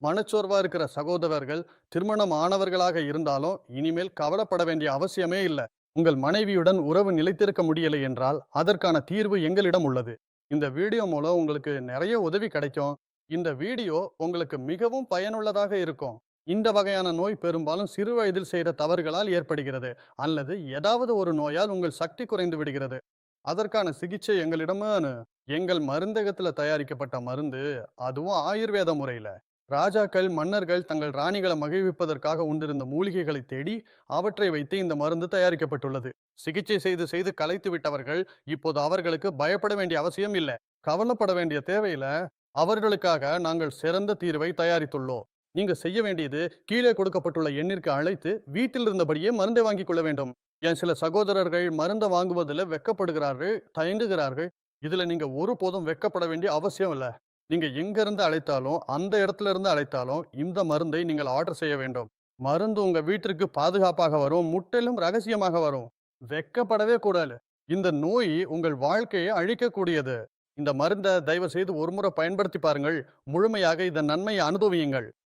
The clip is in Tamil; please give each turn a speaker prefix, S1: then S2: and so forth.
S1: மனச்சோர்வா இருக்கிற சகோதரர்கள் திருமணம் ஆனவர்களாக இருந்தாலும் இனிமேல் கவலைப்பட வேண்டிய அவசியமே இல்ல. உங்கள் மனைவியுடன் உறவு நிலைத்திருக்க முடியலை என்றால் அதற்கான தீர்வு எங்களிடம் உள்ளது. இந்த வீடியோ மூலம் உங்களுக்கு நிறைய உதவி கிடைக்கும். இந்த வீடியோ உங்களுக்கு மிகவும் பயனுள்ளதாக இருக்கும். இந்த வகையான நோய் பெரும்பாலும் சிறு வயதில் செய்த தவறுகளால் ஏற்படுகிறது அல்லது ஏதாவது ஒரு நோயால் உங்கள் சக்தி குறைந்து விடுகிறது. அதற்கான சிகிச்சை எங்கள் மருந்தகத்துல தயாரிக்கப்பட்ட மருந்து, அதுவும் ஆயுர்வேத முறையில. ராஜாக்கள், மன்னர்கள் தங்கள் ராணிகளை மகிழ்விப்பதற்காக உண்டிருந்த மூலிகைகளை தேடி அவற்றை வைத்து இந்த மருந்து தயாரிக்கப்பட்டுள்ளது. சிகிச்சை செய்து செய்து களைத்து விட்டவர்கள் இப்போது அவர்களுக்கு பயப்பட வேண்டிய அவசியம் இல்லை. கவலைப்பட வேண்டிய தேவையில்ல. அவர்களுக்காக நாங்கள் சிறந்த தீர்வை தயாரித்துள்ளோம். நீங்க செய்ய வேண்டியது கீழே கொடுக்கப்பட்டுள்ள எண்ணிற்கு அழைத்து வீட்டில் இருந்தபடியே மருந்தை வாங்கிக் கொள்ள வேண்டும். என் சில சகோதரர்கள் மருந்த வாங்குவதில் வெட்கப்படுகிறார்கள், தயங்குகிறார்கள். இதுல நீங்க ஒருபோதும் வெட்கப்பட வேண்டிய அவசியம் இல்ல. நீங்க எங்க இருந்து அழைத்தாலும், அந்த இடத்துல இருந்து அழைத்தாலும், இந்த மருந்தை நீங்கள் ஆர்டர் செய்ய வேண்டும். மருந்து உங்க வீட்டிற்கு பாதுகாப்பாக வரும், முற்றிலும் ரகசியமாக வரும். வெட்கப்படவே கூடாது. இந்த நோய் உங்கள் வாழ்க்கையை அழிக்கக்கூடியது. இந்த மருந்த தயவு செய்து ஒரு முறை பயன்படுத்தி பாருங்கள். முழுமையாக இதன் நன்மையை அனுபவியுங்கள்.